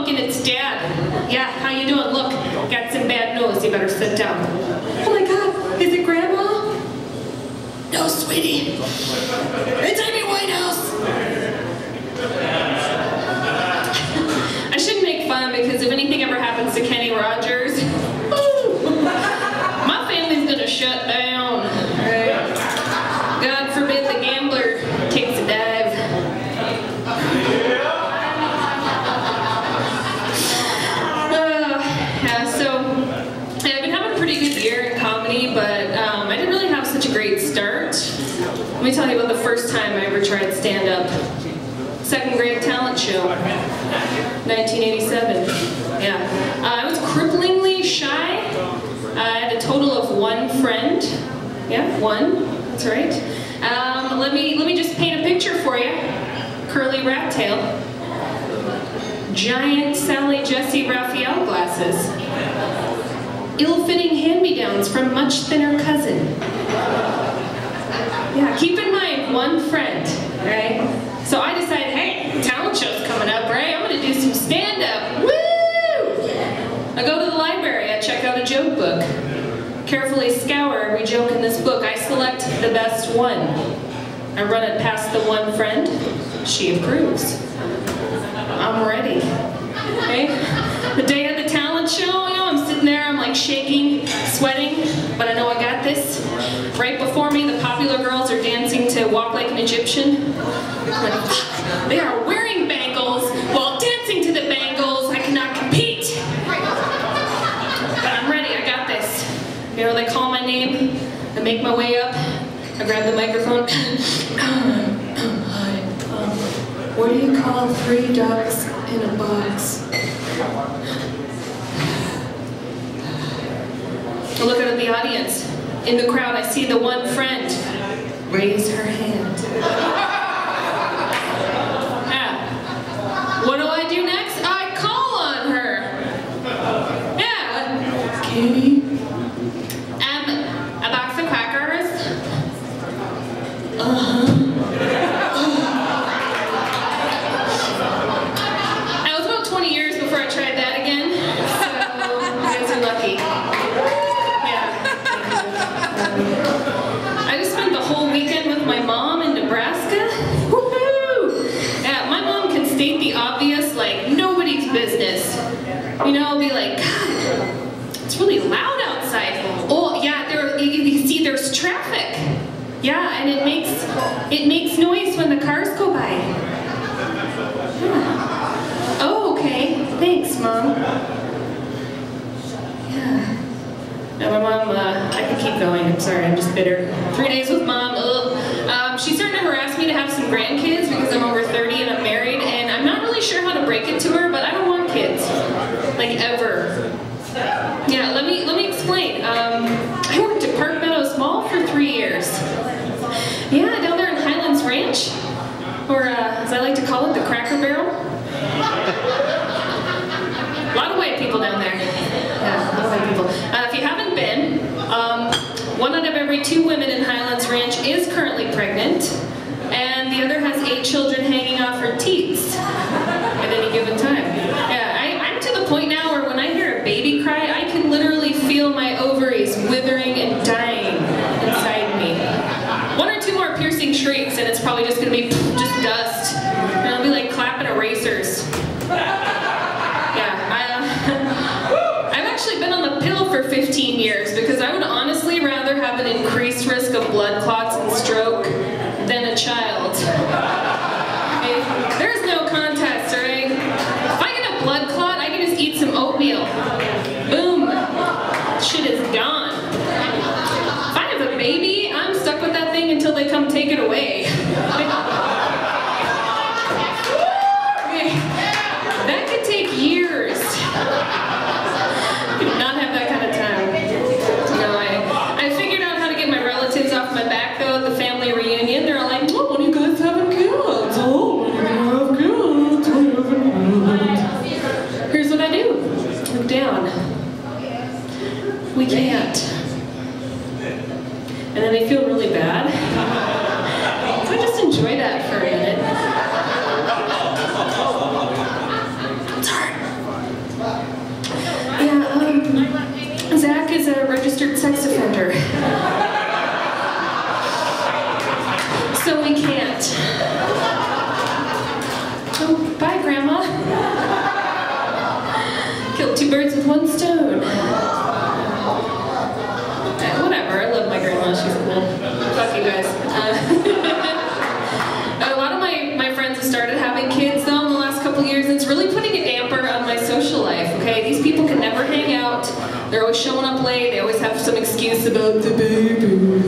Buckin, it's Dad. Yeah, how you doing? Look, got some bad news. You better sit down. Oh my God, is it Grandma? No, sweetie. It's Amy Winehouse. I shouldn't make fun because if anything ever happens to Kenny Rogers, my family's gonna shut down. Right? God forbid the gambler takes a dive. I've been having a pretty good year in comedy, but I didn't really have such a great start. Let me tell you about the first time I ever tried stand-up. Second grade talent show, 1987. Yeah, I was cripplingly shy. I had a total of one friend. Yeah, one. That's right. Let me just paint a picture for you. Curly rat tail, giant Sally Jesse Raphael glasses, ill-fitting hand-me-downs from much thinner cousin. Yeah, keep in mind, one friend, right? So I decided, hey, talent show's coming up, right? I'm gonna do some stand-up, woo! I go to the library, I check out a joke book. Carefully scour every joke in this book. I select the best one. I run it past the one friend. She approves. I'm ready, okay? The day of the talent show, I'm sitting there, I'm like shaking, sweating, but I know I got this. Right before me, the popular girls are dancing to Walk Like an Egyptian. Like, they are wearing bangles while dancing to the bangles. I cannot compete. But I'm ready, I got this. You know, they call my name, I make my way up, I grab the microphone. Hi, what do you call 3 ducks in a box? I look out at the audience. In the crowd, I see the one friend raise her hand. Yeah. What do I do next? I call on her. Yeah. Katie? A box of crackers? It was about 20 years before I tried that again, so I got too lucky. I just spent the whole weekend with my mom in Nebraska. Woohoo! Yeah, my mom can state the obvious like nobody's business. You know, I'll be like, God, it's really loud outside. Oh yeah, you see there's traffic. Yeah, and it makes noise when the cars go by. Yeah. Oh, okay. Thanks, Mom. Yeah. No, my mom, I could keep going. I'm sorry, I'm just bitter. 3 days with Mom, ugh. She's starting to harass me to have some grandkids because I'm over 30 and I'm married, and I'm not really sure how to break it to her, but I don't want kids. Like, ever. Yeah, let me explain. I worked at Park Meadows Mall for 3 years. Yeah, down there in Highlands Ranch, or as I like to call it, the Cracker Barrel. A lot of white people down there. Yeah, a lot of white people. If you haven't been, 1 out of every 2 women in Highlands Ranch is currently pregnant, and the other has 8 children hanging off her teats at any given time. Yeah, I'm to the point now where when I hear a baby cry, I can literally feel my ovaries withering and dying inside me. 1 or 2 more piercing shrieks, and it's probably just gonna be just dust. And I'll be like clapping erasers. I've actually been on the pill for 15 years because I would honestly rather have an increased risk of blood clots and stroke than a child. Okay? There's no contest, right? If I get a blood clot, I can just eat some oatmeal. Boom. Shit is gone. If I have a baby, I'm stuck with that thing until they come take it away. That could take years. I do not have that kind of time. No, I figured out how to get my relatives off my back though at the family reunion. They're all like, oh, when are you guys having kids? Oh, when are you gonna have kids? Here's what I do. Look down. We can't. And then they feel really bad. So I just enjoy that for a minute. It's hard. is a registered sex offender. So we can't. Oh, bye, Grandma. Killed two birds with one stone. Whatever, I love my grandma, she's cool. Fuck you guys. A lot of my friends have started having kids though in the last couple years, and it's really putting a damper on my social life, okay? These people can never hang out, they're always showing up late, they always have some excuse about the baby.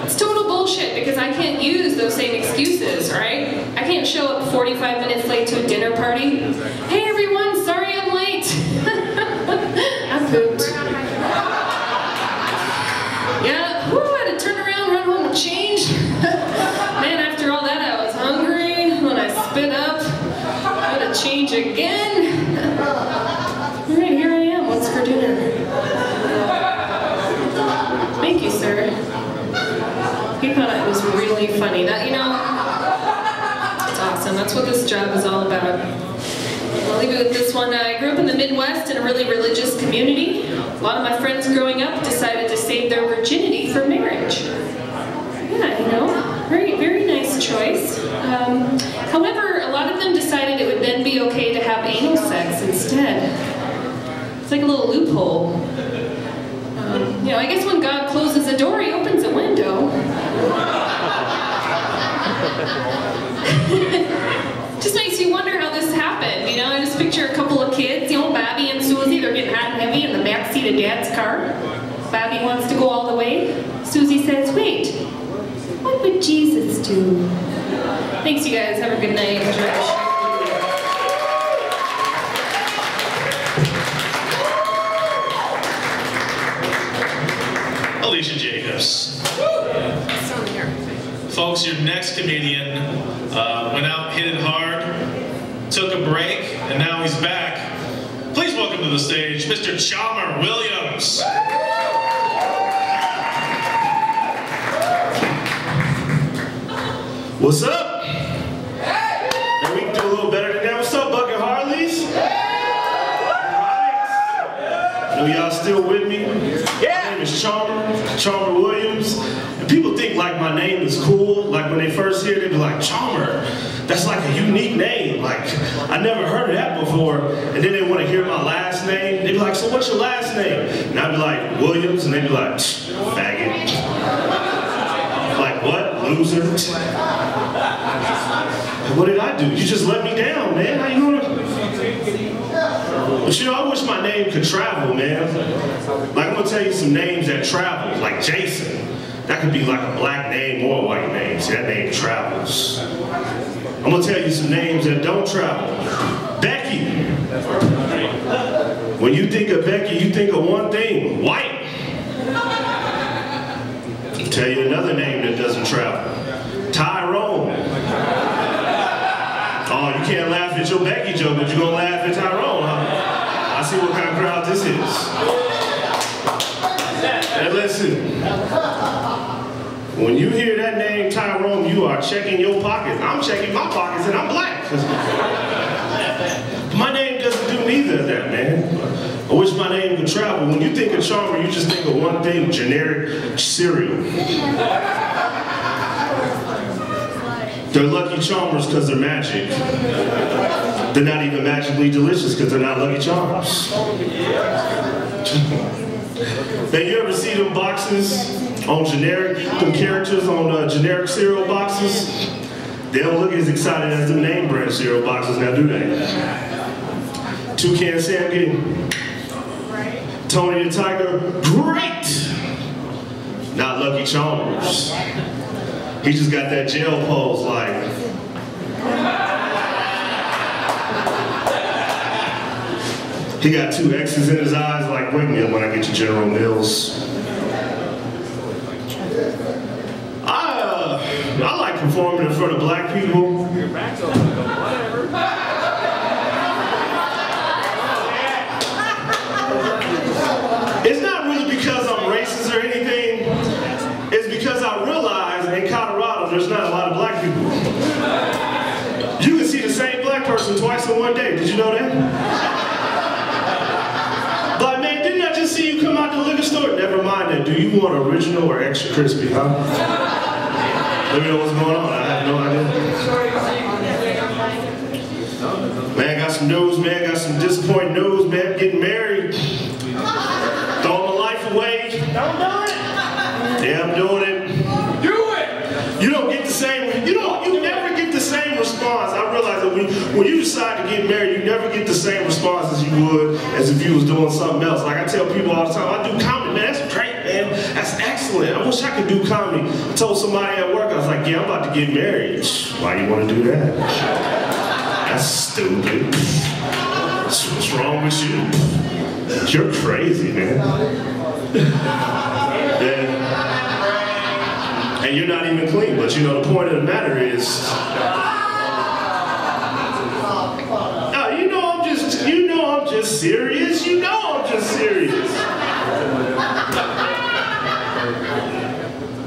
It's total bullshit because I can't use those same excuses, right? I can't show up 45 minutes late to a dinner party. Hey everyone, sorry I'm late. I pooped. Yeah, whew, I had to turn around, run home and change. Man, after all that I was hungry. When I spit up, I had to change again. Alright, here I am. What's for dinner? Thank you, sir. He thought it was really funny. That, you know, it's awesome. That's what this job is all about. I'll leave it with this one. I grew up in the Midwest in a really religious community. A lot of my friends growing up decided to save their virginity for marriage. Yeah, you know, very, very nice choice. However, a lot of them decided it would then be okay to have anal sex instead. It's like a little loophole. You know, I guess when God closes a door, he opens a window. Just makes you wonder how this happened, you know? I just picture a couple of kids, you know, Babby and Susie, they're getting hot and heavy in the backseat of Dad's car. Babby wants to go all the way. Susie says, wait, what would Jesus do? Thanks, you guys. Have a good night. Enjoy the show. Alicia Jacobs. Folks, your next comedian went out, hit it hard, took a break, and now he's back. Please welcome to the stage, Mr. Chalmer Williams. What's up? And we can do a little better than that. What's up, Buckin Harleys? Alright. Know y'all still with me? My name is Chalmer Williams. And people think like my name is cool. Like when they first hear it, they be like, Chalmer, that's like a unique name. Like, I never heard of that before. And then they want to hear my last name. They be like, so what's your last name? And I'd be like, Williams. And they'd be like, faggot. Like, what? Loser. What did I do? You just let me down, man. How you gonna? But you know, I wish my name could travel, man. Like, I'm gonna tell you some names that travel, like Jason. That could be like a black name or a white name. See, that name travels. I'm gonna tell you some names that don't travel. Becky. When you think of Becky, you think of one thing, white. I'll tell you another name that doesn't travel. Tyrone. Oh, you can't laugh at your Becky joke, but you're gonna laugh at Tyrone, huh? I see what kind of crowd this is. And listen, when you hear that name Tyrone, you are checking your pockets. I'm checking my pockets and I'm black. My name doesn't do neither of that, man. I wish my name could travel. When you think of Chalmer, you just think of one thing, generic cereal. They're Lucky Charmers because they're magic. They're not even magically delicious because they're not Lucky Charms. Now, you ever see them boxes on generic, them characters on generic cereal boxes? They don't look as excited as the name brand cereal boxes now, do they? Toucan Sam, Tony the Tiger, great! Not Lucky Charmers. He just got that jail pose like. He got two X's in his eyes like, wake me up when I get to General Mills. I like performing in front of black people. It's not really because I'm racist or anything. It's because I realize in Colorado there's not a lot of black people. You can see the same black person twice in one day. Did you know that? But man, didn't I just see you come out the liquor store? you want original or extra crispy, huh? Let me know what's going on. I have no idea. Man, got some news, man. Got some disappointing news, man. Getting married. Throwing my life away. Don't do it. Yeah, I'm doing it. Do it. You don't get the same, you never get the same response. I realize that when you decide to get married, you never get the same response as you would as if you was doing something else. Like I tell people all the time, I do comedy, man, that's great, man. That's excellent. I wish I could do comedy. I told somebody at work, I was like, yeah, I'm about to get married. Why you want to do that? That's stupid. What's wrong with you? You're crazy, man. And you're not even clean, but you know the point of the matter is, I'm just serious. You know I'm just serious.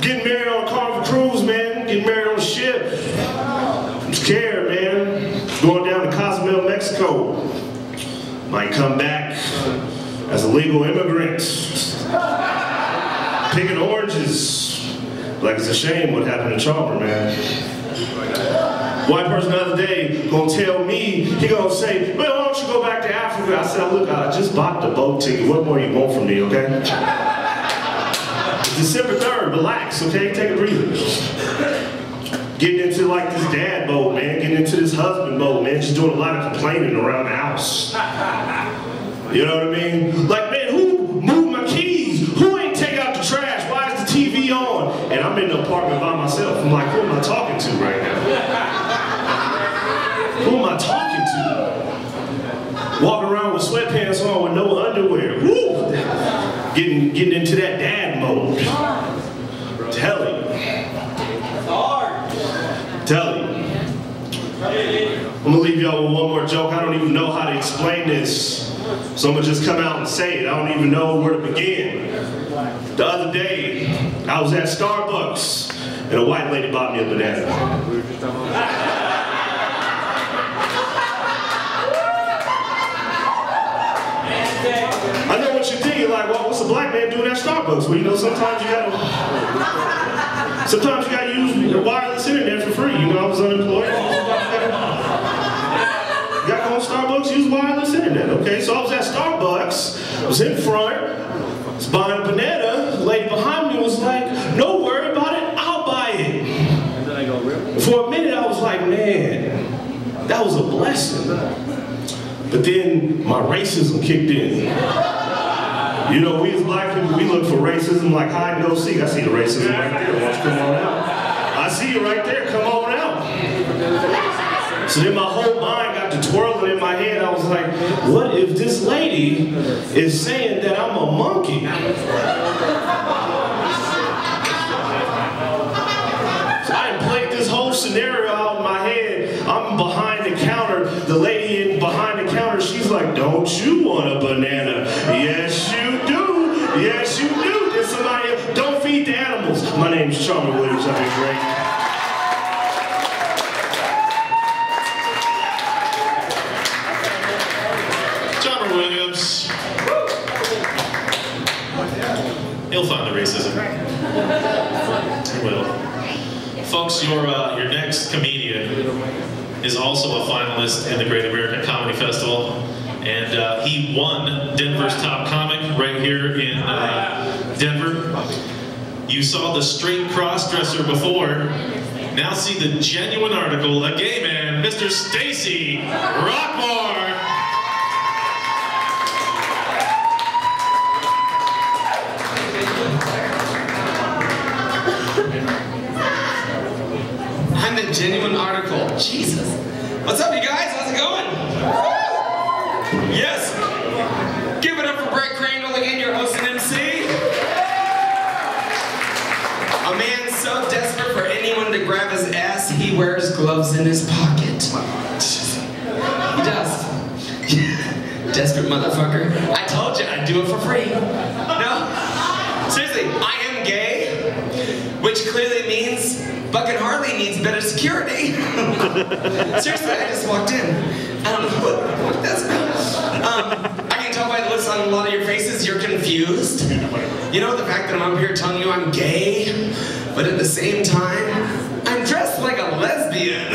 Getting married on a Carnival cruise, man. Getting married on a ship. I'm scared, man. Going down to Cozumel, Mexico. Might come back as a legal immigrant. Picking oranges. Like, it's a shame what happened to Chalmer, man. White person the other day gonna tell me, he gonna say, well, why don't you go back to Africa? I said, look, I just bought the boat ticket. What more you want from me, okay? It's December 3rd, relax, okay? Take a breather. Getting into like this dad mode, man. Getting into this husband mode, man. Just doing a lot of complaining around the house. You know what I mean? Like, man, who moved my keys? Who ain't take out the trash? Why is the TV on? And I'm in the apartment by myself. I'm like, who am I talking to right now? Who am I talking to? Walking around with sweatpants on with no underwear. Woo! Getting into that dad mode. Tell you. Tell you. I'm gonna leave y'all with one more joke. I don't even know how to explain this. So I'm gonna just come out and say it. I don't even know where to begin. The other day, I was at Starbucks and a white lady bought me a banana. I know what you're thinking, like, well, what's a black man doing at Starbucks? Well, you know, sometimes you gotta use wireless internet for free. You know, I was unemployed. Got to go on Starbucks, use wireless internet, okay? So I was at Starbucks, I was in front, I was buying a banana, the lady behind me was like, no worry about it, I'll buy it. For a minute I was like, man, that was a blessing. But then my racism kicked in. You know, we as black people, we look for racism like hide and go seek. I see the racism right there, why don't you come on out? I see you right there, come on out. So then my whole mind got to twirling in my head. I was like, what if this lady is saying that I'm a monkey? So I played this whole scenario out in my head. I'm behind the counter. The lady behind the counter, she's like, don't you want a banana? Yes, you do. Yes, you do. There's somebody else. Don't feed the animals. My name's Chalmer Williams. I've been great. Williams. He'll find the racism. He will. Folks, your next comedian is also a finalist in the Great American Comedy Festival, and he won Denver's Top Comic right here in Denver. You saw the straight cross-dresser before. Now see the genuine article, a gay man, Mr. Stacy Rockmore. I'm the genuine article. Jesus. What's up, you guys? How's it going? Yes. Give it up for Brett Crandall again, your host and MC. A man so desperate for anyone to grab his ass, he wears gloves in his pocket. He does. Desperate motherfucker. I told you I'd do it for free. No. Seriously, I am gay, which clearly means Buckin hardly needs better security. Seriously, I just walked in. I don't know what that's about. I can tell by the looks on a lot of your faces, you're confused. confused? You know, the fact that I'm up here telling you I'm gay, but at the same time, I'm dressed like a lesbian.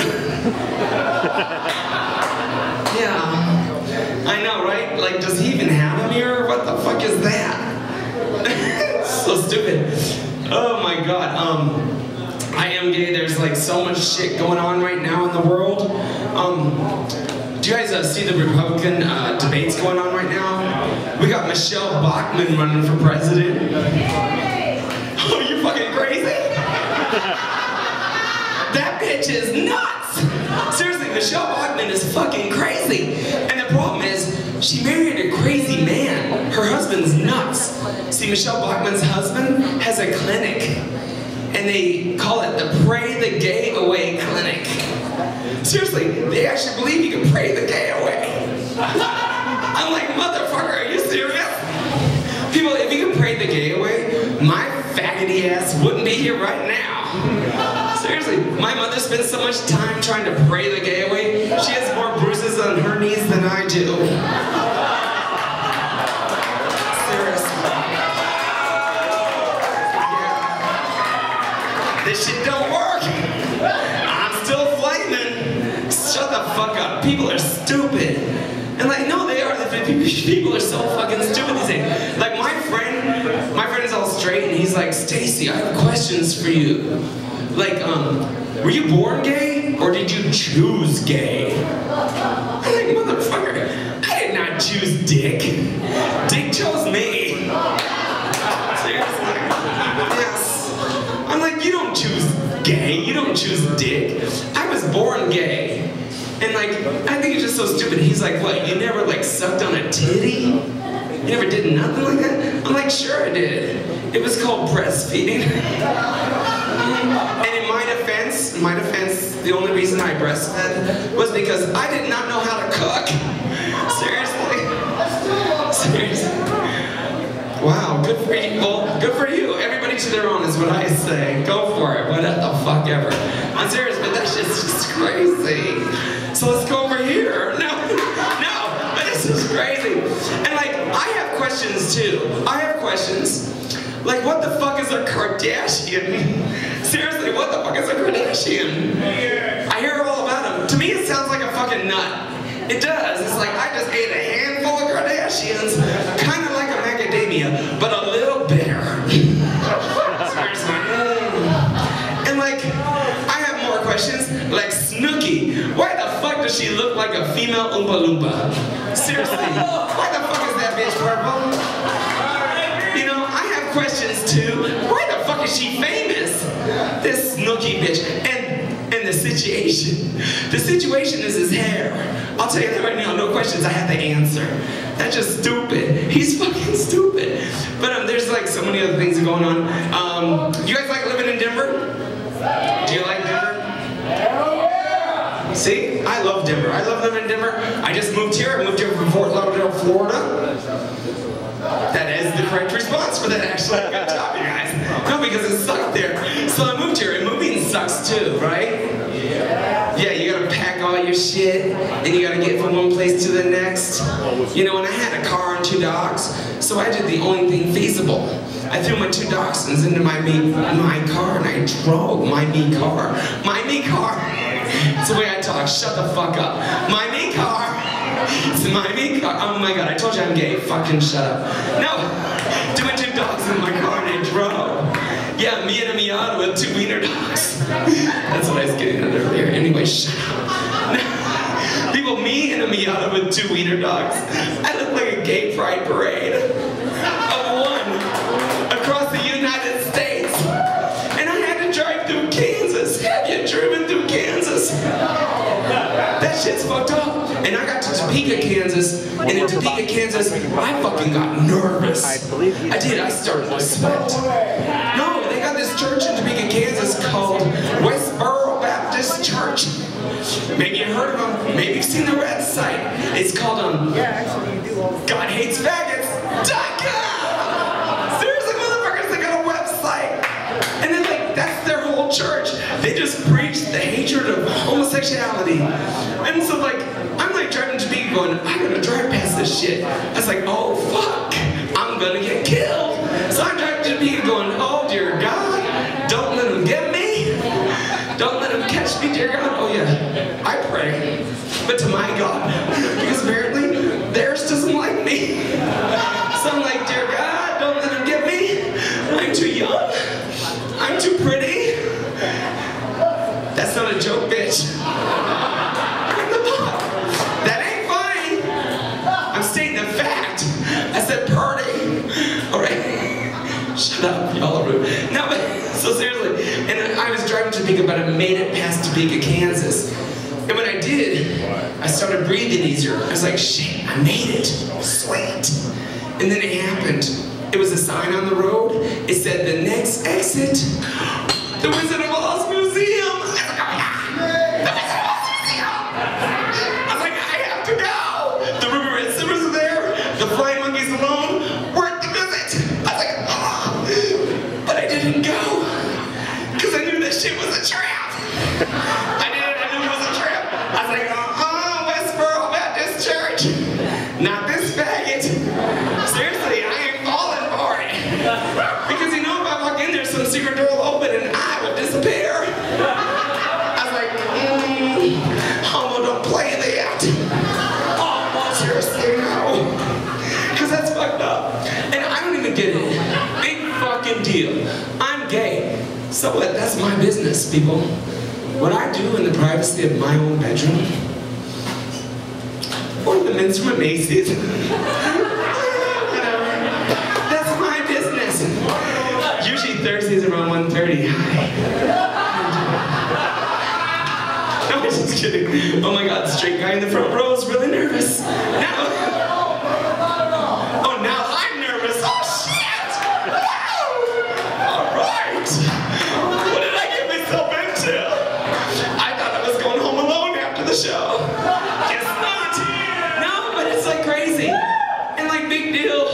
Yeah, I know, right? Like, does he even have a mirror? What the fuck is that? So stupid. Oh my God. I am gay. There's like so much shit going on right now in the world. Do you guys see the Republican debates going on right now? We got Michelle Buckin running for president. Oh, you fucking crazy? That bitch is nuts! Seriously, Michelle Buckin is fucking crazy. And the problem is, she married a crazy man. Her husband's nuts. See, Michelle Buckin's husband has a clinic. And they call it the Pray the Gay Away Clinic. Seriously, they actually believe you can pray the gay away. I'm like, motherfucker, are you serious? People, if you can pray the gay away, my faggoty ass wouldn't be here right now. Seriously, my mother spends so much time trying to pray the gay away, she has more bruises on her knees than I do. Seriously. Yeah. This shit don't work. I'm still flaming. Shut the fuck up. People are stupid. And like, no, they are. People are so fucking stupid these days. Like my friend is all straight and he's like, Stacy, I have questions for you. Like, were you born gay or did you choose gay? I'm like, motherfucker, I did not choose Dick. Dick chose me. Seriously. Yes. I'm like, you don't choose gay, you don't choose Dick. I was born gay. And like, I think it's just so stupid. He's like, what, you never like sucked on a titty? You never did nothing like that? I'm like, sure I did. It was called breastfeeding. And in my defense, the only reason I breastfed was because I did not know how to cook. Seriously. Seriously. Wow, good for you. Well, good for you. Everybody to their own is what I say. Go for it. What the fuck ever. I'm serious, but that shit's just crazy. So let's go over here. No, but this is crazy. And like, I have questions too. I have questions. Like, what the fuck is a Kardashian? Seriously, what the fuck is a Kardashian? I hear all about them. To me, it sounds like a fucking nut. It does. It's like, I just ate a handful of Kardashians, kind of like a macadamia, but a little bitter. Seriously. And like, I have more questions. Like Snooki, why the fuck does she look like a female Oompa Loompa? Seriously, why the fuck is that bitch purple? You know, I have questions too. Why the fuck is she famous? This Snooki bitch. And the situation. The situation is his hair. I'll tell you that right now, no questions, I have the answer. That's just stupid. He's fucking stupid. But there's like so many other things going on. You guys like living in Denver? Do you like Denver? See, I love Denver. I love living in Denver. I just moved here. I moved here from Fort Lauderdale, Florida. That is the correct response for that, actually. Good job, you guys. No, because it sucked there. So I moved here, and moving sucks too, right? Yeah, you gotta pack all your shit, and you gotta get from one place to the next. You know, and I had a car and 2 dogs, so I did the only thing feasible. I threw my 2 dachshunds into my car, and I drove my me car. My me car. It's the way I talk. Shut the fuck up. My me car. It's my me car. Oh my god, I told you I'm gay. Fucking shut up. No. Doing 2 dogs in my car, and I drove. Yeah, me and a Miata with 2 wiener dogs. That's what I was getting at earlier. Anyway, shut up. People, me and a Miata with 2 wiener dogs. I look like a gay pride parade of one across the United States. And I had to drive through Kansas. Have you driven through Kansas? That shit's fucked up. And I got to Topeka, Kansas, and in Topeka, Kansas, I fucking got nervous. I did, I started to sweat. No, they got this church in Topeka, Kansas called Westboro Baptist Church. Maybe you heard of them, maybe you've seen the website. It's called GodHatesFaggots.com. Seriously, motherfuckers, they got a website. And then like, that's their whole church. They just preach the hatred of homosexuality. And so like, I'm like driving to Topeka going, I'm gonna drive past this shit. I was like, oh fuck, I'm gonna get killed. dear God? Oh yeah, I pray, but to my God, because apparently theirs doesn't like me. So I'm like, dear God, don't let him get me. I'm too young. I'm too pretty. That's not a joke, bitch. That ain't funny. I'm stating a fact. I said party. All right. Shut up, y'all are rude. No, but so seriously. And I was driving to Topeka, but I made it past Topeka, Kansas. And when I did, I started breathing easier. I was like, shit, I made it. Sweet. And then it happened. It was a sign on the road. It said, the next exit, the Wizard of Oz Museum. I was like, oh yeah, the Wizard of Oz Museum. I was like, I have to go. The Ruby Red Zippers are there. The Flying Monkeys alone weren't the visit. I was like, oh. But I didn't go. Because I knew that shit was a trap. I knew it was a trap. I was like, Westboro Baptist Church. Not this faggot. Seriously, I ain't falling for it. Because you know, if I walk in there, some secret door will open and I would disappear. I was like, homo, don't play that. Oh, seriously, no. Because that's fucked up. And I don't even get it. Big fucking deal. I'm gay. So what? That's my business, people. What I do in the privacy of my own bedroom, or the men's room at Macy's, that's my business. Usually Thursdays around 1:30. No, I'm just kidding. Oh my God, the straight guy in the front row is really nervous. Now, oh, now I'm nervous. Oh shit! All right. What did I get myself into? I thought I was going home alone after the show. Guess not. No, but it's like crazy. And like big deal.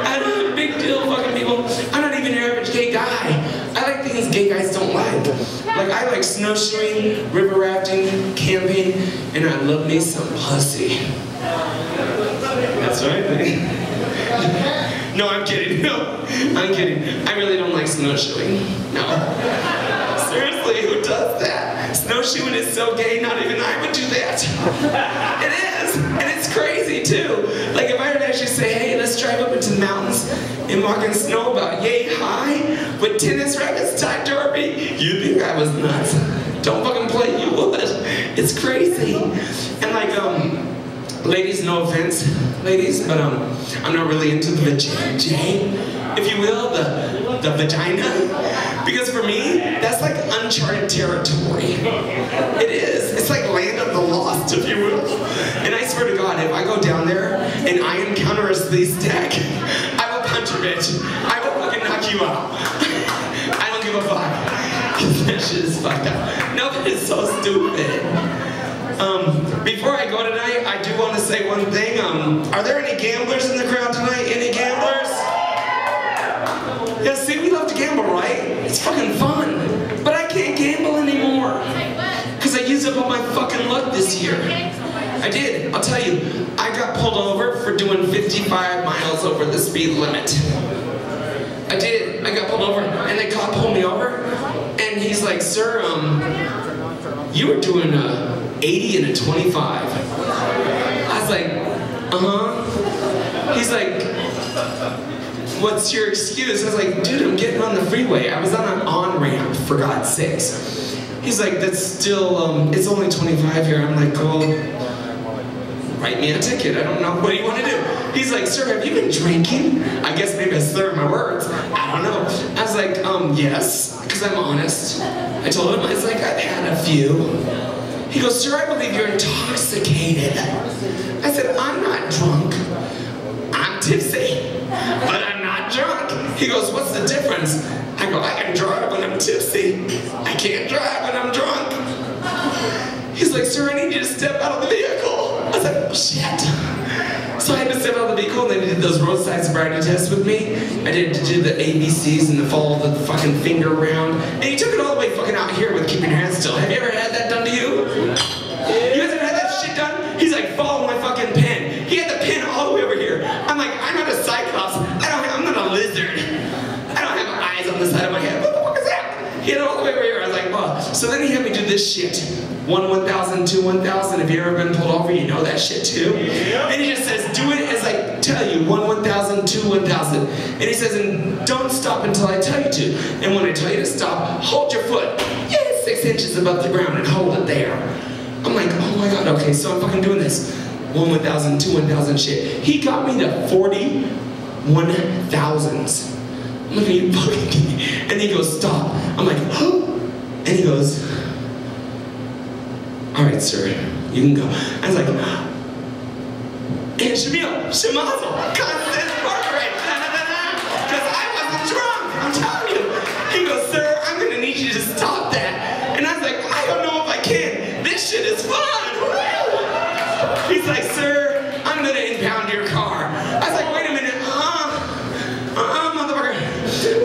I don't know, big deal fucking people. I'm not even your average gay guy. I like things gay guys don't like. Like I like snowshoeing, river rafting, camping, and I love me some pussy. That's right, man. No, I'm kidding. No, I'm kidding. I really don't like snowshoeing. No. Seriously, who does that? Snowshoeing is so gay, not even I would do that. It is, and it's crazy too. Like if I were to actually say, hey, let's drive up into the mountains and walk in snow about yay high with tennis rackets tied to our feet, you'd think I was nuts. Don't fucking play, you would. It's crazy. And like, ladies, no offense, ladies, but I'm not really into the vagina, if you will, the vagina. Because for me, that's like uncharted territory. It is. It's like land of the lost, if you will. And I swear to God, if I go down there and I encounter a sleazebag, I will punch a bitch. I will fucking knock you out. I don't give a fuck. That shit is fucked up. No, that is so stupid. Before I go tonight, I do want to say one thing. Are there any gamblers in the crowd tonight? Any gamblers? Yeah, see, we love to gamble, right? It's fucking fun. But I can't gamble anymore. Because I used up all my fucking luck this year. I did. I'll tell you, I got pulled over for doing 55 miles over the speed limit. I did. I got pulled over, and the cop pulled me over, and he's like, sir, you were doing a 80 and a 25. I was like, uh-huh. He's like, what's your excuse? I was like, dude, I'm getting on the freeway. I was on an on-ramp, for God's sakes. He's like, that's still, it's only 25 here. I'm like, oh, write me a ticket. I don't know. What do you want to do? He's like, sir, have you been drinking? I guess maybe I slurred my words. I don't know. I was like, yes, because I'm honest. I told him, I was like, I've had a few. He goes, sir, I believe you're intoxicated. I said, I'm not drunk. I'm tipsy, but I'm not drunk. He goes, what's the difference? I go, I can drive when I'm tipsy. I can't drive when I'm drunk. He's like, sir, I need you to step out of the vehicle. I was like, oh, shit. So I had to step out of the vehicle, and they did those roadside sobriety tests with me. I did the ABCs and the follow the fucking finger around. And he took it all the way fucking out here with keeping your hands still. Have you ever had that done to you? You guys ever had that shit done? He's like, follow my fucking pen. He had the pen all the way over here. I'm like, I'm not a cyclops. I'm not a lizard. I don't have eyes on the side of my head. What the fuck is that? He had it all the way over here. I was like, well, So then he had me do this shit. 1 1,000, 2 1,000. If you've ever been pulled over, you know that shit too. And he just says, do it as I tell you. 1 1,000, 2 1,000. And he says, and don't stop until I tell you to. And when I tell you to stop, hold your foot 6 inches above the ground and hold it there. I'm like, oh my God, okay, so I'm fucking doing this. 1 1,000, 2 1,000 shit. He got me to 40 1,000s. I'm looking at you fucking, and he goes, stop. I'm like, oh. And he goes, all right, sir, you can go. I was like, and Shamil, Shemazel, constant heart rate, because I wasn't drunk, I'm telling you. He goes, sir, I'm gonna need you to stop that. And I was like, I don't know if I can. This shit is fun. He's like, sir, I'm gonna impound your car. I was like, wait a minute, motherfucker.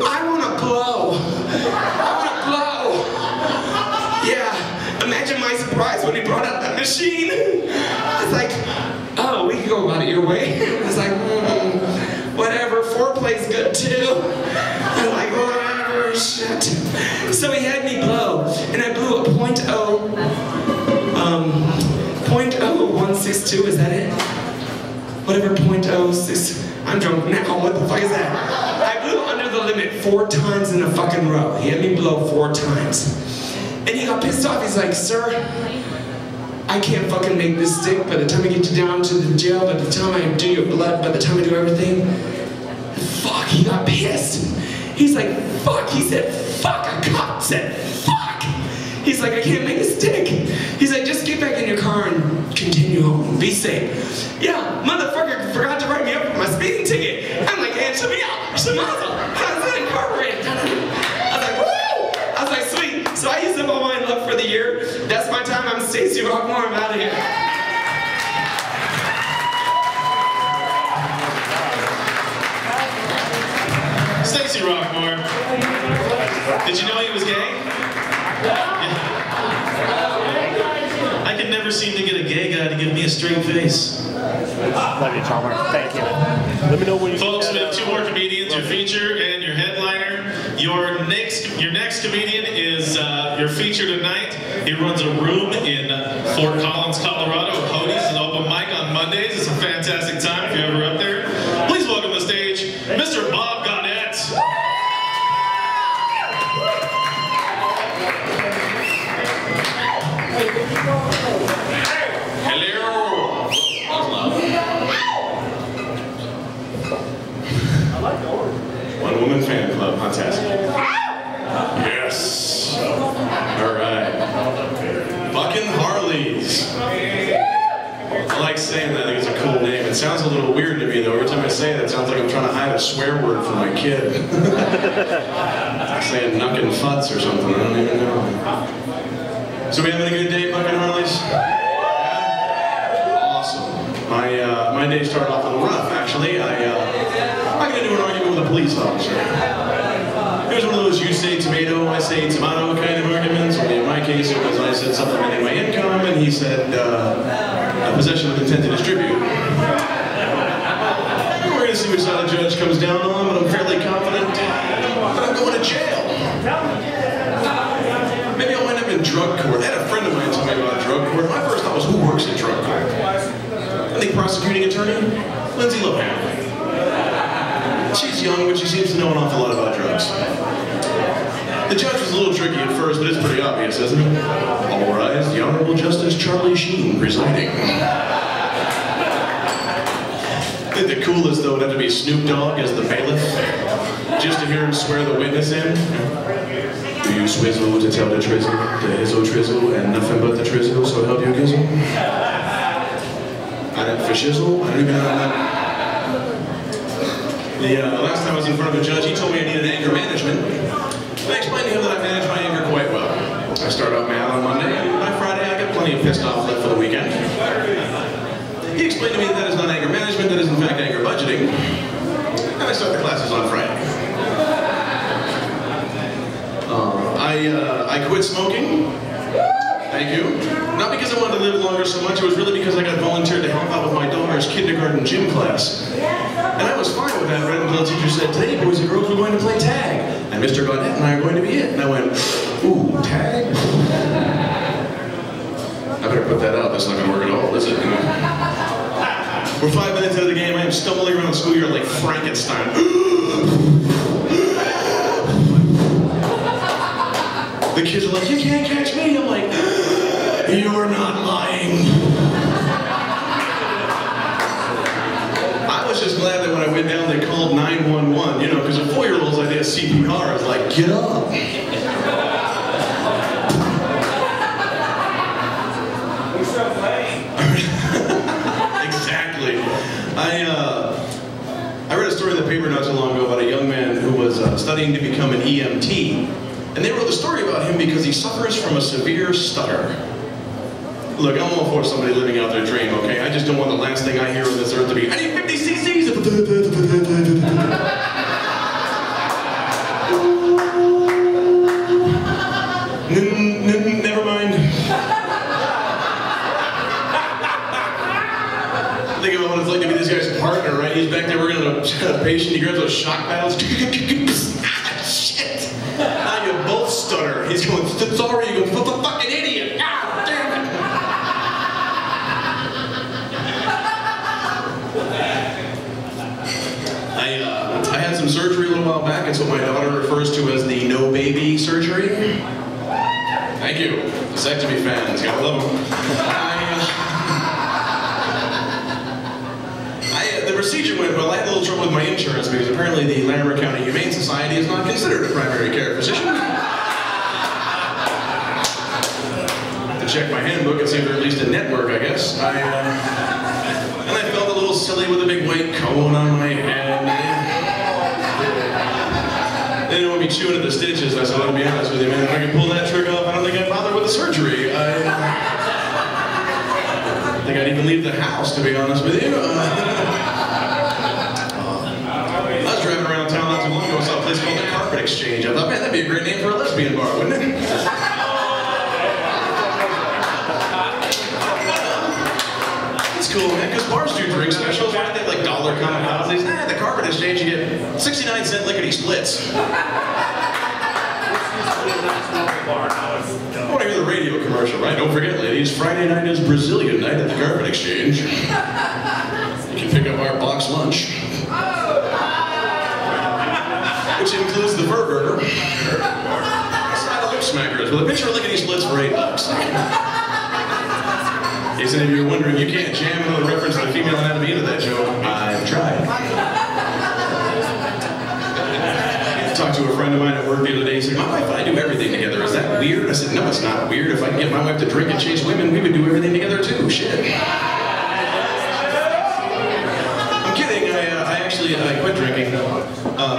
I wanna blow. Yeah, imagine my surprise when he brought out that machine. It's like, oh, we can go about it your way. It's like, whatever, foreplay's good too. I'm like, whatever, shit. So he had me blow, and I blew a .0162, is that it? Whatever, .06, I'm drunk now, what the fuck is that? I blew under the limit 4 times in a fucking row. He had me blow 4 times. And he got pissed off. He's like, sir, I can't fucking make this stick. By the time I get you down to the jail, by the time I do your blood, by the time I do everything, fuck, he got pissed. He's like, fuck. He said, fuck. A cop said, fuck. He's like, I can't make a stick. He's like, just get back in your car and continue home. Be safe. Yeah, motherfucker forgot to write me up for my speeding ticket. I'm like, hey, Shemazel, how's that incorporated? I was like, sweet. So I used up all my luck for the year. That's my time. I'm Stacey Rockmore. I'm out of here. Stacey Rockmore. Did you know he was gay? Yeah. I can never seem to get a gay guy to give me a straight face. Love you, Chalmer. Thank you. Let me know when you. Folks, we have 2 more comedians, your feature and your headliner. Your next comedian is your feature tonight. He runs a room in Fort Collins, Colorado. Hody's an open mic on Mondays. It's a fantastic time if you're ever up there. Please welcome to the stage, Mr. Bob Gaudette. Hello. One woman fan club, fantastic. Yes. All right. Buckin Harleys. I like saying that. I think it's a cool name. It sounds a little weird to me though. Every time I say it, it sounds like I'm trying to hide a swear word from my kid. Like saying nuck and futz or something. I don't even know. So we having a good day, Buckin Harleys? Awesome. My day started off a little rough, actually. I got into an argument with a police officer. It was one of those you say tomato, I say tomato kind of arguments. Only in my case, it was I said supplementing my income, and he said possession with intent to distribute. We're going to see which side the judge comes down on, but I'm fairly confident that I'm going to jail. Maybe I'll wind up in drug court. I had a friend of mine tell me about drug court. My first thought was, who works in drug court? I think prosecuting attorney, Lindsay Lohan. She's young, but she seems to know an awful lot about drugs. The judge was a little tricky at first, but it's pretty obvious, isn't it? All rise, the Honorable Justice Charlie Sheen presiding. I think the coolest, though, would have to be Snoop Dogg as the bailiff, just to hear him swear the witness in. Do you swizzle to tell the trizzle, the hizzo trizzle, and nothing but the trizzle, so help you gizzle? I didn't for shizzle, I don't even know that. The last time I was in front of a judge, he told me I needed anger management. And I explained to him that I manage my anger quite well. I start out mad on Monday, and by Friday I get plenty of pissed off left for the weekend. He explained to me that is not anger management, that is in fact anger budgeting. And I start the classes on Friday. I quit smoking. Thank you. Not because I wanted to live longer so much, it was really because I got volunteered to help out with my daughter's kindergarten gym class. And I was fine with that right until the teacher said, today boys and girls, we're going to play tag. and Mr. Gaudette and I are going to be it. And I went, ooh, tag? I better put that out. That's not going to work at all, is it? You know? We're 5 minutes into the game. I am stumbling around the schoolyard like Frankenstein. The kids are like, you can't catch me. I'm like, you're not lying. I was just glad that when I went down, they called 911, you know, because a 4-year-old's idea of CPR is like, get up. Exactly. I read a story in the paper not so long ago about a young man who was studying to become an EMT. And they wrote the story about him because he suffers from a severe stutter. Look, I'm all for somebody living out their dream, okay? I just don't want the last thing I hear on this earth to be, I need 50 cc's of never mind. Think about what it's like to be this guy's partner, right? He's back there working on a patient, he grabs those shock paddles. Shit! Now you both stutter. He's going, sorry, you go, fucking idiot! Ah, damn it! I had some surgery a little while back. It's what my daughter refers to as the no baby surgery. Thank you. Vasectomy fans, gotta love them. The procedure went well. I had a little trouble with my insurance because apparently the Larimer County Humane Society is not considered a primary care physician. To check my handbook and see if they're at least a network, I guess. And I felt a little silly with a big white cone on my head. They didn't want me chewing at the stitches. I said, I'll be honest with you, man, if I can pull that trick off, I don't think I'd bother with the surgery. I think I'd even leave the house, to be honest with you. I was driving around town not too long ago, I saw a place called the Carpet Exchange. I thought, man, that'd be a great name for a lesbian bar, wouldn't it? It's cool, man, because bars do drink specials, right? They have like dollar kamikazes. The Carpet Exchange, you get 69-cent lickety splits. I want to hear the radio commercial, right? Don't forget, ladies, Friday night is Brazilian night at the Carpet Exchange. You can pick up our box lunch, which includes the burger, a side of lip smackers with a picture of lickety splits for $8. In case any of you are wondering, you can't jam another reference to the female anatomy into that joke. I've tried. I talked to a friend of mine at work the other day. He said, my wife and I do everything together. Is that weird? I said, no, it's not weird. If I can get my wife to drink and chase women, we would do everything together too. Shit. I'm kidding. I quit drinking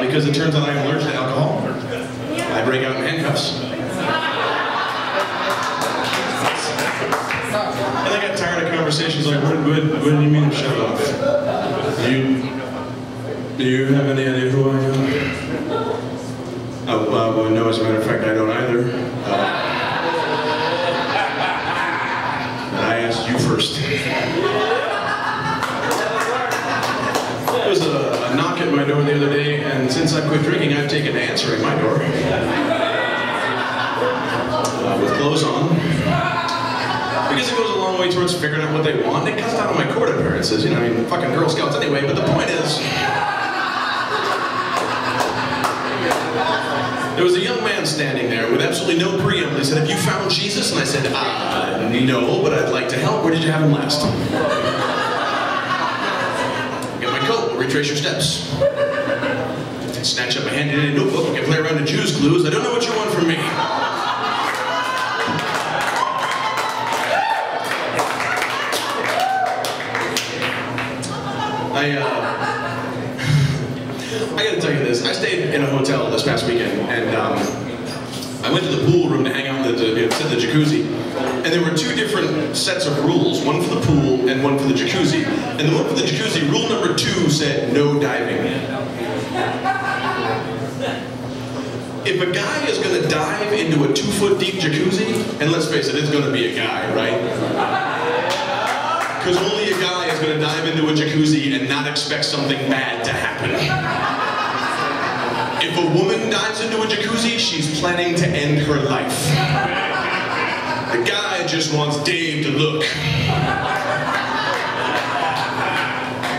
because it turns out I'm allergic to alcohol. I break out in handcuffs. And I got tired of conversations like, what do you mean shut off? Do you have any idea who I am? Well, no, as a matter of fact, I don't either. And I asked you first. There was a knock at my door the other day, and since I quit drinking, I've taken to answering my door. With clothes on. Because it goes a long way towards figuring out what they want. It cuts down on my court appearances, you know, I mean, fucking Girl Scouts anyway, but the point is, there was a young man standing there with absolutely no preamble. He said, have you found Jesus? And I said, no, but I'd like to help. Where did you have him last? Get my coat, retrace your steps. Snatch up my handy-dandy notebook and play around in Jews clues. I don't know what you want from me. I gotta tell you this. I stayed in a hotel this past weekend, and I went to the pool room to hang out in the jacuzzi. And there were two different sets of rules, one for the pool and one for the jacuzzi. And the one for the jacuzzi, rule number 2 said no diving. If a guy is gonna dive into a 2-foot deep jacuzzi, and let's face it, it's gonna be a guy, right? Because only a guy is going to dive into a jacuzzi and not expect something bad to happen. If a woman dives into a jacuzzi, she's planning to end her life. The guy just wants Dave to look.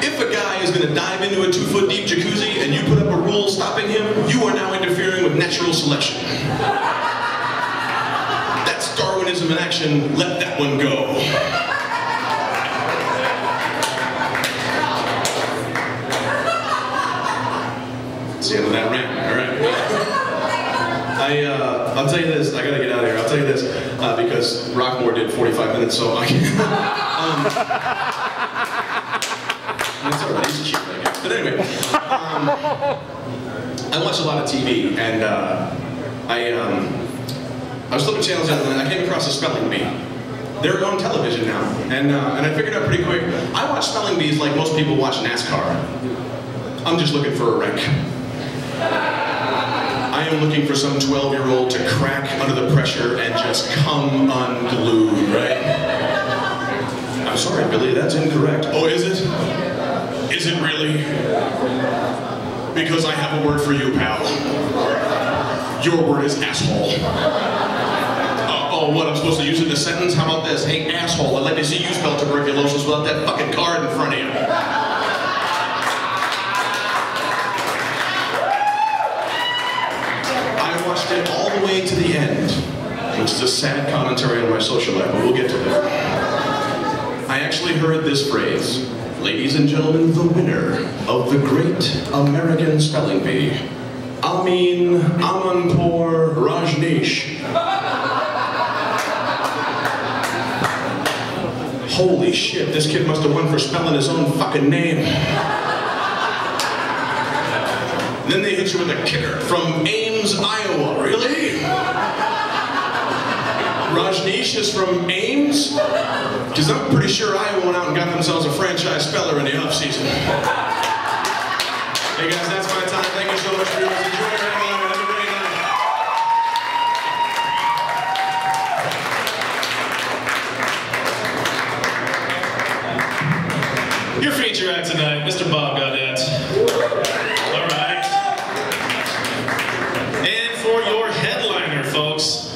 If a guy is going to dive into a 2-foot deep jacuzzi and you put up a rule stopping him, you are now interfering with natural selection. That's Darwinism in action. Let that one go. That's the end of that rant. All right. I'll tell you this. I gotta get out of here. I'll tell you this because Rockmore did 45 minutes, so I can. That's all right. He's cute, I guess. But anyway, I watch a lot of TV, and I was flipping channels the other night, and I came across a spelling bee. They're on television now, and I figured out pretty quick. I watch spelling bees like most people watch NASCAR. I'm just looking for a wreck. I am looking for some 12-year-old to crack under the pressure and just come unglued, right? I'm sorry, Billy, that's incorrect. Oh, is it? Is it really? Because I have a word for you, pal. Your word is asshole. Oh, what, I'm supposed to use it in a sentence? How about this? Hey, asshole, I'd like to see you spell tuberculosis without that fucking card in front of you. I watched it all the way to the end, which is a sad commentary on my social life, but we'll get to that. I actually heard this phrase. Ladies and gentlemen, the winner of the Great American Spelling Bee, Amin Amanpour Rajneesh. Holy shit, this kid must have won for spelling his own fucking name. Then they hit you with a kicker from Ames, Iowa. Really? Rajneesh is from Ames? Because I'm pretty sure Iowa went out and got themselves a franchise speller in the off-season. Hey guys, that's my time. Thank you so much for yours. Enjoy your time. Have a great night. Your feature act tonight, Mr. Bob Gaudette. All right. And for your headliner, folks,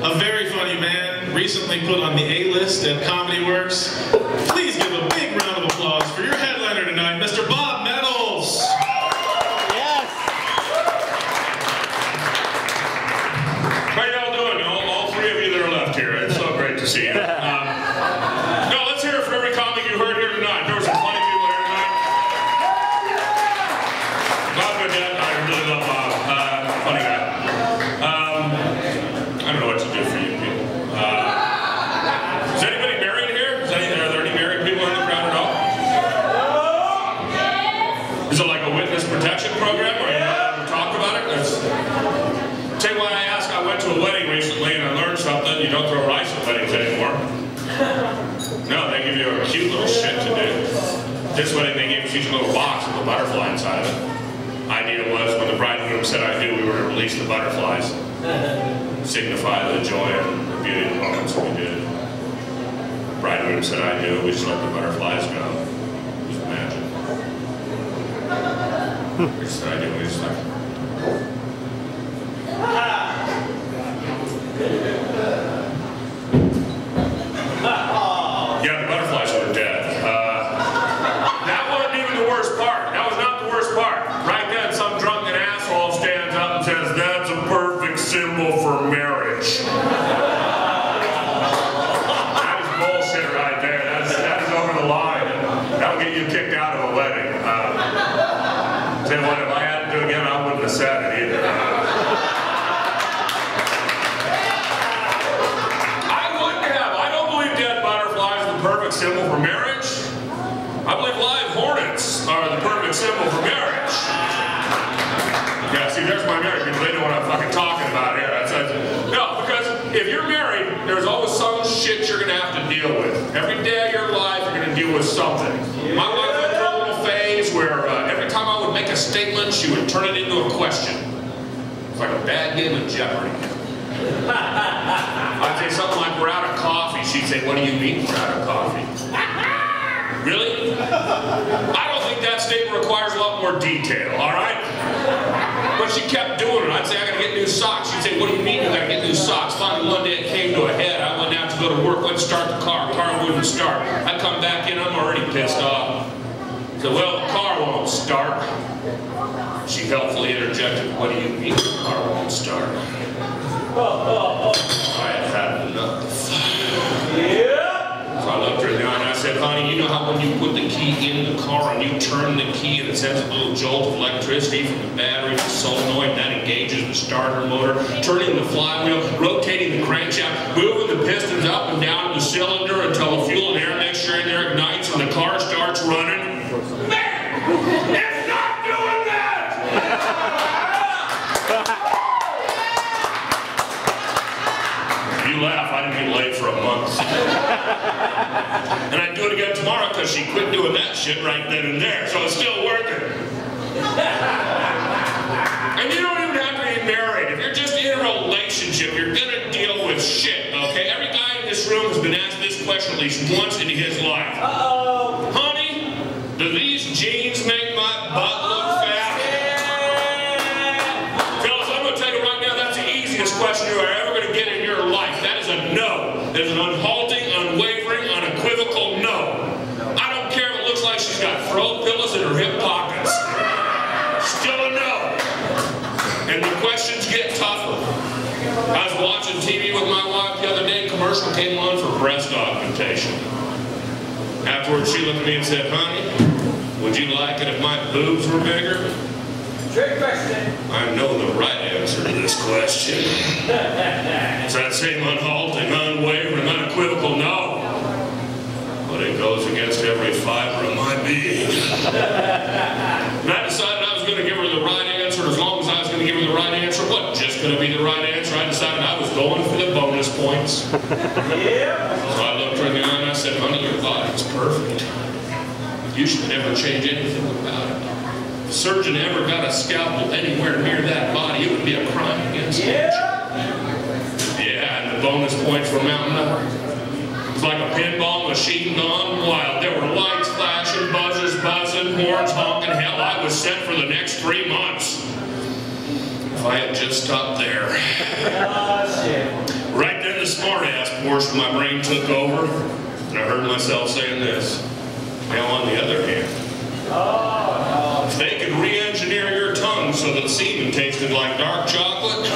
a very funny man, recently put on the A-list at Comedy Works. Please give a big round of applause for your headliner tonight, Mr. Bob Meadows. Yes. How y'all doing? All three of you that are left here. It's so great to see you. No, let's hear it for every comic you heard here tonight. There were some funny people here tonight. Bob Gaudette, I really love Bob. Funny guy. I don't know what to do for you people. Is anybody married here? Are there any married people in the crowd at all? Is it like a witness protection program where you're not allowed to talk about it? Tell you why I asked. I went to a wedding recently and I learned something. You don't throw rice at weddings anymore. No, they give you a cute little shit to do. This wedding, they gave us each a little box with a butterfly inside of it. Idea was when the bride and groom said I do, we were to release the butterflies. Signify the joy and the beauty of the moments we did. Bride and groom said I do, we just let the butterflies go. Just imagine. We said I do, we just like... Yeah, the butterflies were dead. That wasn't even the worst part. That was not the worst part. Right then, some drunken asshole stands up and says, "That's a perfect symbol for marriage." That is bullshit right there. That is over the line. That'll get you kicked out of a wedding. Tell you what, if I had to do it again, I wouldn't have said it either. Perfect symbol for marriage. I believe live hornets are the perfect symbol for marriage. Yeah, see, there's my marriage people. They know what I'm fucking talking about here. No, because if you're married, there's always some shit you're gonna have to deal with. Every day of your life, you're gonna deal with something. My wife went through a little phase where every time I would make a statement, she would turn it into a question. It's like a bad game of Jeopardy. I'd say something like, "We're out of coffee." She'd say, "What do you mean we're out of coffee?" Really? I don't think think that statement requires a lot more detail, all right? But she kept doing it. I'd say, I gotta get new socks. She'd say, what do you mean you gotta get new socks? Finally, one day it came to a head. I went out to go to work, went to start the car. Car wouldn't start. I come back in, I'm already pissed off. I said, well, the car won't start. She helpfully interjected, what do you mean the car won't start? I had had enough. So I looked her in the eye and I said, honey, you know how when you put the key in the car and you turn the key and it sends a little jolt of electricity from the battery to the solenoid, and that engages the starter motor, turning the flywheel, rotating the crankshaft, moving the pistons up and down the cylinder until the fuel and air mixture in there ignites and the car starts running? Man, it's not doing that! You laugh, I didn't get laid for a month. And I'd do it again tomorrow because she quit doing that shit right then and there, so it's still working. And you don't even have to be married. If you're just in a relationship, you're gonna deal with shit, okay? Every guy in this room has been asked this question at least once in his life. Uh-oh. Honey, do these jeans make my butt look fat? Fellas, I'm gonna tell you right now, that's the easiest question you are ever gonna get in your life. That is a no. That is an unhalting, unwavering, unequivocal no. I don't care if it looks like she's got throw pillows in her hip pockets. Still a no. And the questions get tougher. I was watching TV with my wife the other day. A commercial came on for breast augmentation. Afterwards, she looked at me and said, honey, would you like it if my boobs were bigger? Trick question. I know the right answer to this question. It's that same unhalting, unwavering, unequivocal no. But it goes against every fiber of my being. And I decided I was going to give her the right answer. As long as I was going to give her the right answer, it wasn't just going to be the right answer. I decided I was going for the bonus points. Yeah. So I looked her in the eye and I said, honey, your body's perfect. You should never change anything about it. If a surgeon ever got a scalpel anywhere near that body, it would be a crime against nature. Yeah, and the bonus points were mounting up. It was like a pinball machine gone wild. There were lights flashing, buzzers buzzing, horns honking. Hell, I was set for the next 3 months. If I had just stopped there. Right then, the smart-ass portion of my brain took over, and I heard myself saying this. Now, on the other hand, if they could re-engineer your tongue so that semen tasted like dark chocolate,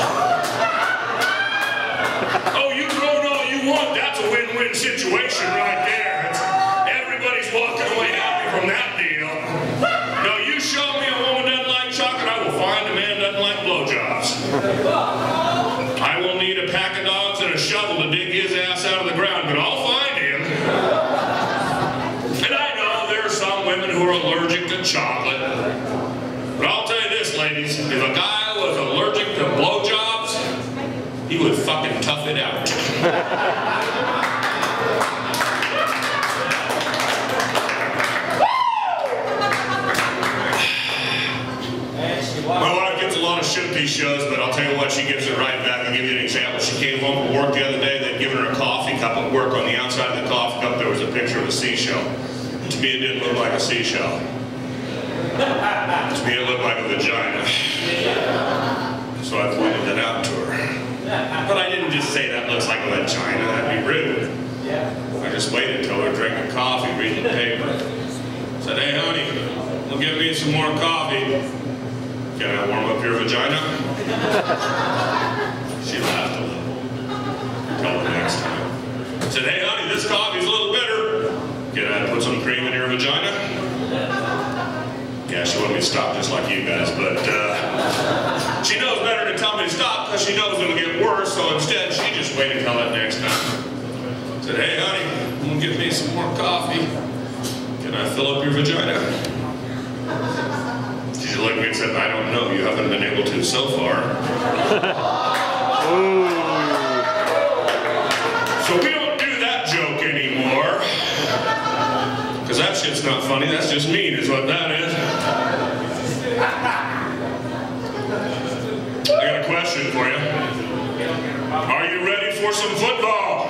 oh, you grown all you want. That's a win-win situation right there. Everybody's walking away happy from that deal. No, you show me a woman doesn't like chocolate, I will find a man doesn't like blowjobs. I will need a pack of dogs and a shovel to dig his ass out of the ground, but I'll find him. And I know there are some women who are allergic to chocolate. But I'll tell you this, ladies, if a guy was allergic to blowjobs, he would fucking tough it out. My wife gets a lot of shit at these shows, but I'll tell you what, she gives it right back. I'll give you an example. She came home from work the other day. They'd given her a coffee cup at work. On the outside of the coffee cup, there was a picture of a seashell. To me, it didn't look like a seashell. To me, it looked like a vagina. So I pointed it out to her. But I didn't just say that looks like a vagina. That'd be rude. I just waited until they were drinking coffee, reading the paper. Said, hey, honey, well, give me some more coffee. Can I warm up your vagina? She laughed a little. Until the next time. Said, hey, honey, this coffee's a little bitter. Can I put some cream in your vagina? Yeah, she wanted me to stop just like you guys, but she knows better to tell me to stop because she knows it'll get worse, so instead she just waited until that next time. Said, hey, honey, you give me some more coffee. Can I fill up your vagina? She looked at me and said, I don't know, you haven't been able to so far. So we don't do that joke anymore. Because that shit's not funny, that's just mean is what that is. I got a question for you. Are you ready for some football?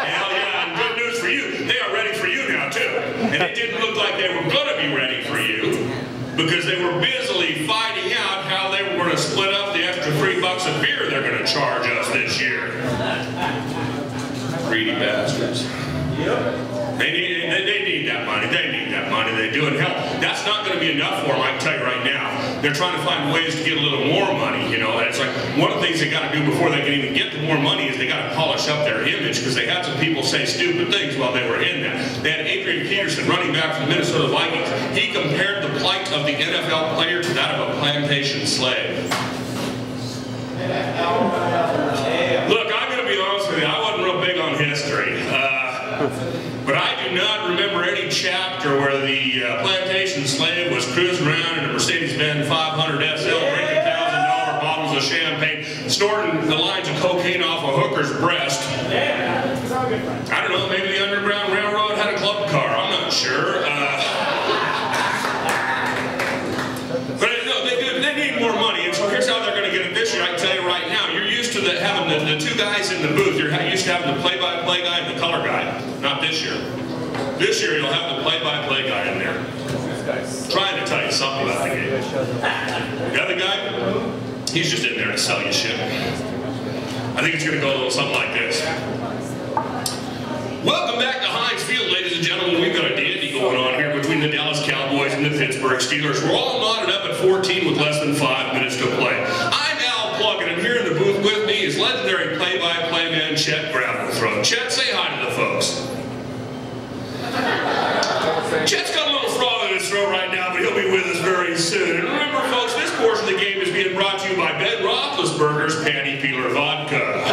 Hell yeah, and good news for you, they are ready for you now too. And it didn't look like be ready for you because they were busily fighting out how they were going to split up the extra $3 a beer they're going to charge us this year. Greedy bastards. They need that money. They need that money. They do. And hell, that's not going to be enough for them, I can tell you right now. They're trying to find ways to get a little more money, you know. And it's like, one of the things they got to do before they can even get the more money is they got to polish up their image, because they had some people say stupid things while they were in that. They had Adrian Peterson, running back from the Minnesota Vikings. He compared the plight of the NFL player to that of a plantation slave. Look, I'm going to be honest with you. I wasn't real big on history. But I do not remember any chapter where the plantation slave was cruising around in a Mercedes-Benz 500 SL, drinking $1,000 bottles of champagne, snorting the lines of cocaine off a hooker's breast. I don't know, maybe the Underground Railroad had a club car. I'm not sure. But no, they need more money, and so here's how they're going to get it this year. I can tell you right now, you're used to having the two guys in the booth. You're used to having the play-by-play guy and the color guy. Not this year. This year you'll have the play-by-play guy in there, trying to tell you something about the game. The other guy, he's just in there to sell you shit. I think it's going to go a little something like this. Welcome back to Heinz Field, ladies and gentlemen. We've got a dandy going on here between the Dallas Cowboys and the Pittsburgh Steelers. We're all knotted up at 14 with less than 5 minutes to play. I'm Al Plugin, and here in the booth with me is legendary play-by-play man Chet Gravelthroat. Chet, say hi to the folks. Chet's got a little frog in his throat right now, but he'll be with us very soon. And remember, folks, this portion of the game is being brought to you by Ben Roethlisberger's Panty Peeler Vodka.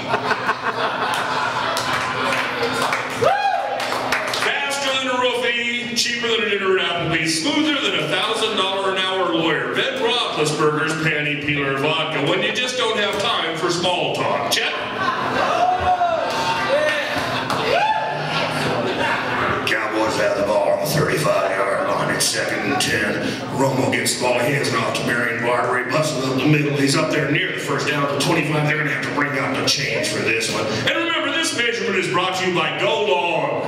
Faster than a roofie, cheaper than an dinner at Applebee's, smoother than a $1,000 an hour lawyer. Ben Roethlisberger's Panty Peeler Vodka, when you just don't have time for small talk. Chet? Cowboys have the ball on the 35-yard line at 2nd and 10. Romo gets the ball, hands it off to Marion Barber. He busts it up the middle. He's up there near the first down to 25. They're going to have to bring out the change for this one. And remember, this measurement is brought to you by Go Long,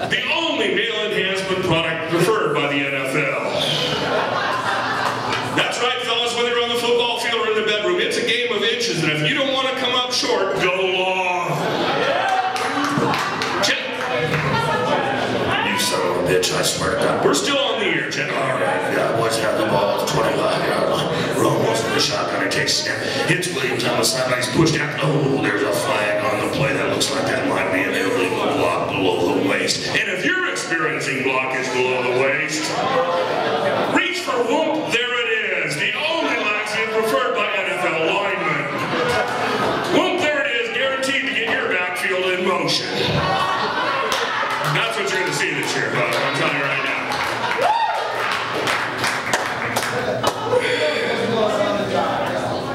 the only male enhancement product preferred by the NFL. That's right, fellas, whether you're on the football field or in the bedroom, it's a game of inches, and if you don't want to come up short, go long. Bitch, I swear to God. We're still on the air, Jen. All right, Cowboys have the ball at the 25-yard line. Romo's in the shotgun. He takes a snap. Hits Williams on the sideline. He's pushed out. Oh, there's a flag on the play. That looks like that might be an illegal block below the waist. And if you're experiencing blockage below the waist, reach for whoop. There it is. The only laxative preferred by NFL linemen. Whoop, there it is. Guaranteed to get your backfield in motion. That's what you're going to see this year, folks. I'm telling you right now.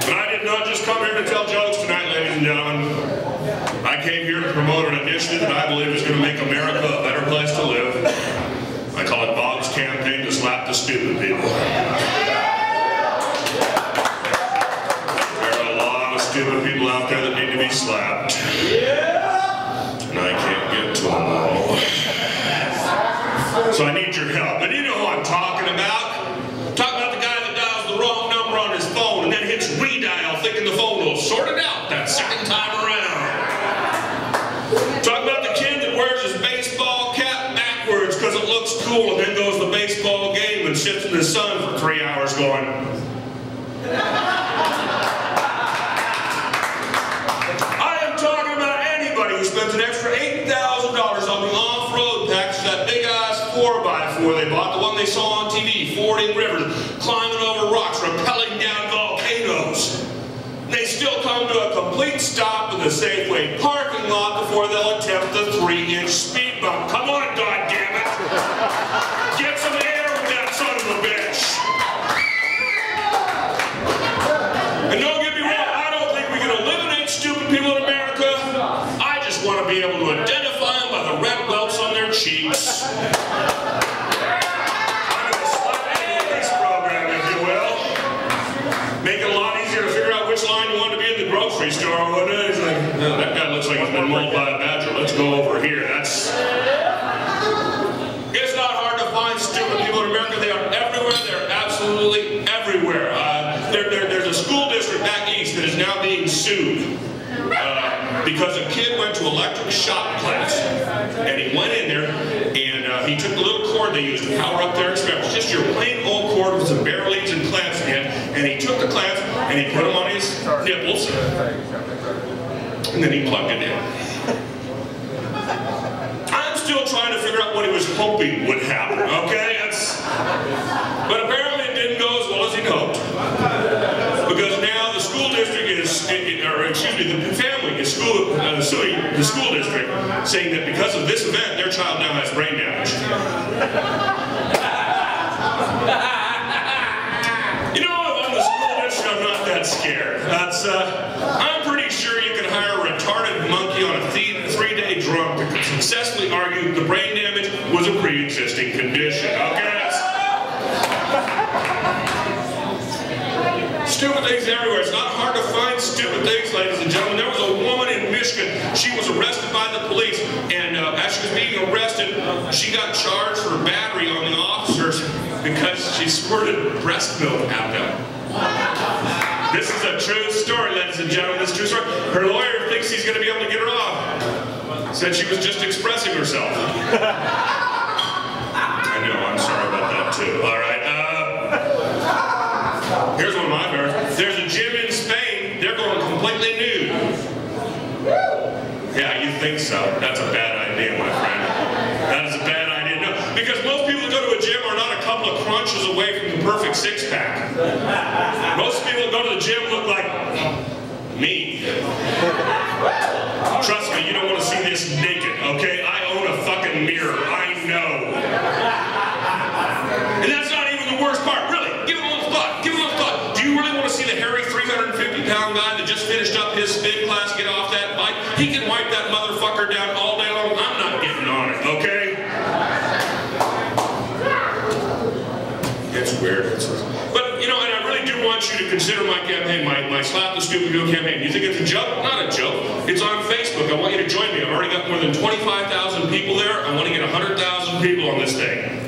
But I did not just come here to tell jokes tonight, ladies and gentlemen. I came here to promote an initiative that I believe is going to make America a better place to live. I call it Bob's Campaign to Slap the Stupid People. There are a lot of stupid people out there that need to be slapped. And I can't get to them all. So I need your help. And you know who I'm talking about? I'm talking about the guy that dials the wrong number on his phone and then hits redial thinking the phone will sort it out that second time around. Talking about the kid that wears his baseball cap backwards because it looks cool and then goes to the baseball game and sits in the sun for 3 hours going. Who spends an extra $8,000 on the off-road package, that big-ass 4x4 they bought, the one they saw on TV, fording rivers, climbing over rocks, rappelling down volcanoes. They still come to a complete stop in the Safeway parking lot before they'll attempt the 3-inch speed bump. Come on, goddammit! Get some air with that son of a bitch! And don't get me wrong, I don't think we can eliminate stupid people in America. I just want to be able to identify them by the red welts on their cheeks. I'm going to slap into this program, if you will. Make it a lot easier to figure out which line you want to be in the grocery store, wouldn't it? It's like, no, that guy looks like he's been mauled by a badger. Let's go over here. It's not hard to find stupid because a kid went to electric shock class, and he went in there, and he took the little cord they used to power up their experiments, just your plain old cord with some bare leads and clamps in it, and he took the clamps, and he put them on his nipples, and then he plugged it in. I'm still trying to figure out what he was hoping would happen, okay? But apparently it didn't go as well as he'd hoped. Because now the school district is, the family is suing the school district, saying that because of this event, their child now has brain damage. You know, if I'm the school district, I'm not that scared. I'm pretty sure you can hire a retarded monkey on a 3-day drunk to successfully argue the brain damage was a pre-existing condition, okay? Stupid things everywhere. It's not hard to find stupid things, ladies and gentlemen. There was a woman in Michigan. She was arrested by the police, and as she was being arrested, she got charged for battery on the officers because she squirted breast milk at them. This is a true story, ladies and gentlemen. This is a true story. Her lawyer thinks he's going to be able to get her off. Said she was just expressing herself. I know, I'm sorry about that too. All right. Here's one of my favorites. There's a gym in Spain. They're going completely nude. Yeah, you think so. That's a bad idea, my friend. That is a bad idea. No, because most people that go to a gym are not a couple of crunches away from the perfect six-pack. Most people that go to the gym look like me. Trust me, you don't want to see this naked, okay? I own a fucking mirror. I know. And that's not even the worst part. Really, give it a little thought. Give it a little thought. Do you really want to see the hairy 350-pound guy that just finished up his spin class get off that bike? He can wipe that motherfucker down all day long. I'm not getting on it, okay? It's weird. But, you know, and I really do want you to consider my campaign, my Slap the Stupid People campaign. You think it's a joke? Not a joke. It's on Facebook. I want you to join me. I've already got more than 25,000 people there. I want to get 100,000 people on this thing.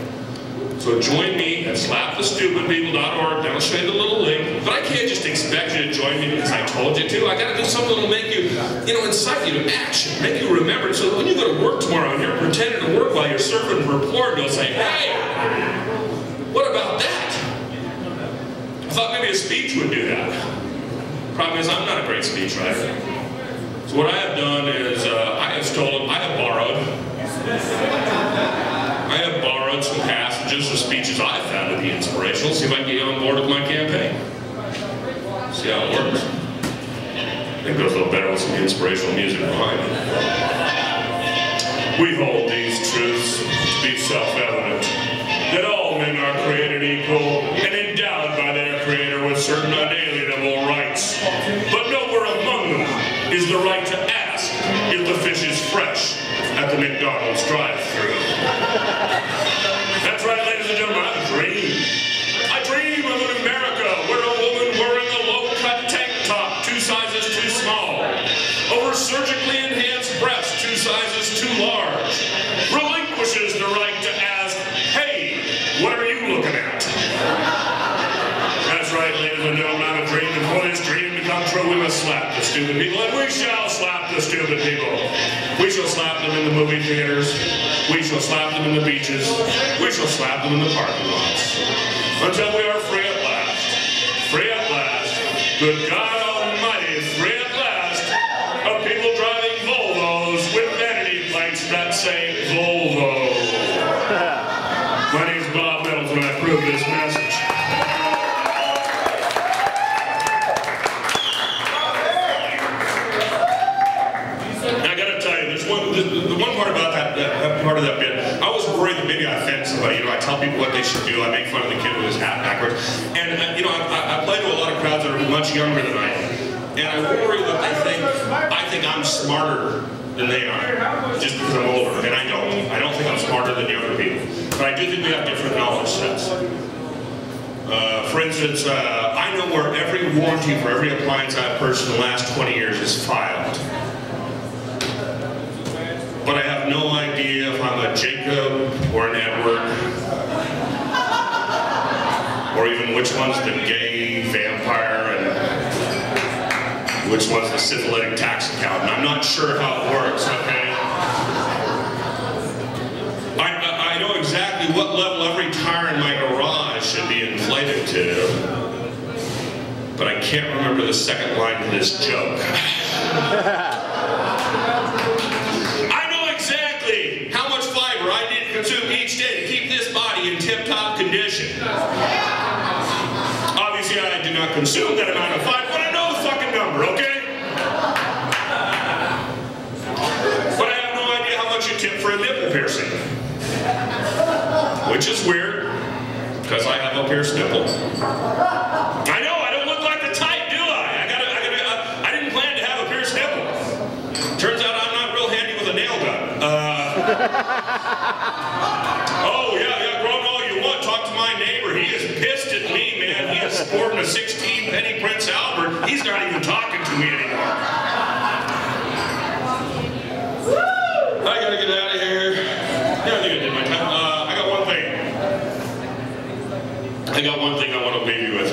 So join me at slapthestupidpeople.org. Then I'll show you the little link. But I can't just expect you to join me because I told you to. I got to do something that'll make you, incite you to action, make you remember it. So that when you go to work tomorrow and you're pretending to work while you're surfing for porn, you'll say, hey, what about that? I thought maybe a speech would do that. Problem is, I'm not a great speechwriter. So what I have done is, I have borrowed some passages of speeches I found to be inspirational. See if I can get you on board with my campaign. See how it works. I think it goes a little better with some inspirational music behind it. We hold these truths to be self-evident, that all men are created equal and endowed by their Creator with certain unalienable rights. But nowhere among them is the right to ask if the fish is fresh at the McDonald's drive-thru. That's right, ladies and gentlemen, I dream. I dream of an America where a woman wearing a low-cut tank top 2 sizes too small, over surgically enhanced breasts 2 sizes too large, relinquishes the right to ask, hey, what are you looking at? That's right, ladies and gentlemen, I have a dream, and for this dream to come true, we must slap the stupid people, and we shall slap the stupid people. We shall slap them in the movie theaters. We shall slap them in the beaches. We shall slap them in the parking lots. Until we are free at last. Free at last. Good God Almighty, free at last. Of people driving Volvos with vanity plates that say Volvo. My name's Bob Middleton, and I approve this message. The one part about that part of that bit, I was worried that maybe I offend somebody. I tell people what they should do. I make fun of the kid with his hat backwards. And, I play to a lot of crowds that are much younger than I am. And I worry that I think I'm smarter than they are, just because I'm older. And I don't. I don't think I'm smarter than younger people. But I do think we have different knowledge sets. For instance, I know where every warranty for every appliance I've purchased in the last 20 years is filed. But I have no idea if I'm a Jacob or an Edward, or even which one's the gay vampire and which was the syphilitic tax accountant. I'm not sure how it works, okay? I know exactly what level every tire in my garage should be inflated to, but I can't remember the second line to this joke. I know exactly how much fiber I need to consume each day to keep this body in tip-top condition. Obviously, I do not consume that amount of fiber, but I know the fucking number, okay? But I have no idea how much you tip for a nipple piercing. Which is weird, because I have a pierced nipple. I know, I don't look like the type, do I? I didn't plan to have a pierced nipple. Turns out I'm not real handy with a nail gun. Oh, yeah, groan all you want. Talk to my neighbor. He is pissed at me, man. He is sporting a 16-penny Prince Albert. He's not even talking to me anymore. I gotta get out of here. Yeah, I think I did my time. I got one thing I want to leave you with.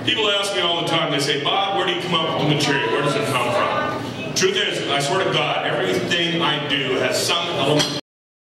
People ask me all the time, they say, Bob, where do you come up with the material? Where does it come from? Truth is, I swear to God, everything I do has some element